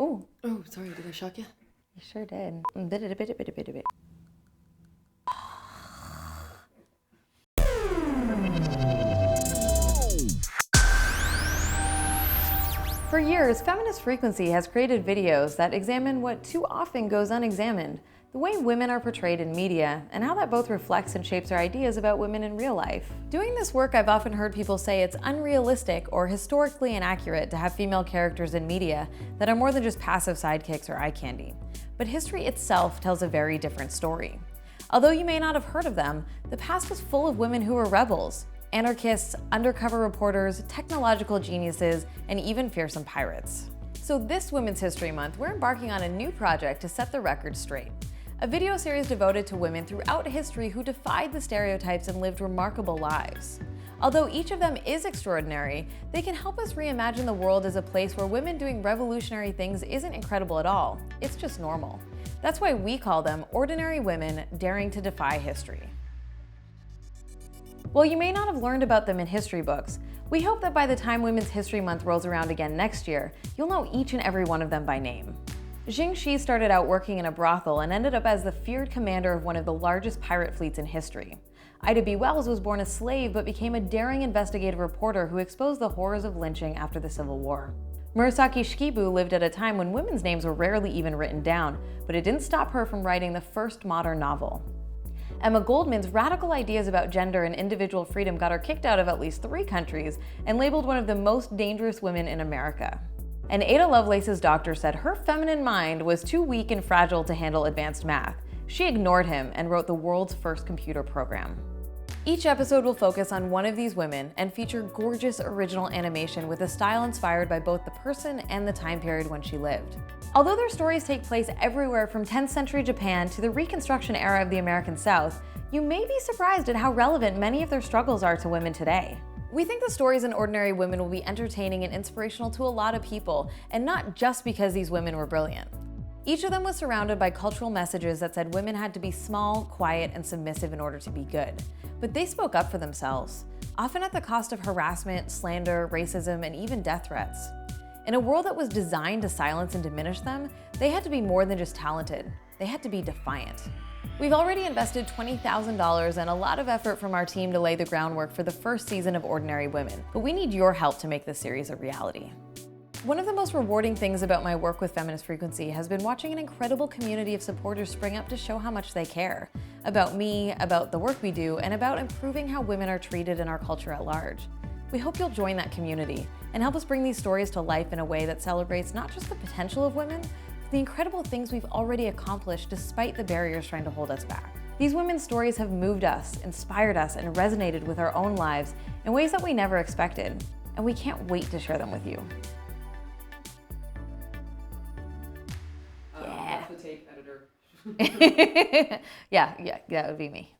Oh. Oh, sorry, did I shock you? You sure did. Bit. For years, Feminist Frequency has created videos that examine what too often goes unexamined, the way women are portrayed in media, and how that both reflects and shapes our ideas about women in real life. Doing this work, I've often heard people say it's unrealistic or historically inaccurate to have female characters in media that are more than just passive sidekicks or eye candy. But history itself tells a very different story. Although you may not have heard of them, the past was full of women who were rebels, anarchists, undercover reporters, technological geniuses, and even fearsome pirates. So this Women's History Month, we're embarking on a new project to set the record straight. A video series devoted to women throughout history who defied the stereotypes and lived remarkable lives. Although each of them is extraordinary, they can help us reimagine the world as a place where women doing revolutionary things isn't incredible at all, it's just normal. That's why we call them ordinary women daring to defy history. While you may not have learned about them in history books, we hope that by the time Women's History Month rolls around again next year, you'll know each and every one of them by name. CHING started out working in a brothel and ended up as the feared commander of one of the largest pirate fleets in history. Ida B. Wells was born a slave but became a daring investigative reporter who exposed the horrors of lynching after the Civil War. MURASAKI SHIKIBU lived at a time when women's names were rarely even written down, but it didn't stop her from writing the first modern novel. Emma Goldman's radical ideas about gender and individual freedom got her kicked out of at least 3 countries and labeled one of the most dangerous women in America. And Ada Lovelace's doctor said her feminine mind was too weak and fragile to handle advanced math. She ignored him and wrote the world's first computer program. Each episode will focus on one of these women and feature gorgeous original animation with a style inspired by both the person and the time period when she lived. Although their stories take place everywhere from 10th century Japan to the Reconstruction era of the American South, you may be surprised at how relevant many of their struggles are to women today. We think the stories in Ordinary Women will be entertaining and inspirational to a lot of people, and not just because these women were brilliant. Each of them was surrounded by cultural messages that said women had to be small, quiet, and submissive in order to be good. But they spoke up for themselves, often at the cost of harassment, slander, racism, and even death threats. In a world that was designed to silence and diminish them, they had to be more than just talented. They had to be defiant. We've already invested $20,000 and a lot of effort from our team to lay the groundwork for the first season of Ordinary Women, but we need your help to make this series a reality. One of the most rewarding things about my work with Feminist Frequency has been watching an incredible community of supporters spring up to show how much they care. About me, about the work we do, and about improving how women are treated in our culture at large. We hope you'll join that community and help us bring these stories to life in a way that celebrates not just the potential of women, but the incredible things we've already accomplished despite the barriers trying to hold us back. These women's stories have moved us, inspired us, and resonated with our own lives in ways that we never expected, and we can't wait to share them with you. The tape editor. Yeah, that would be me.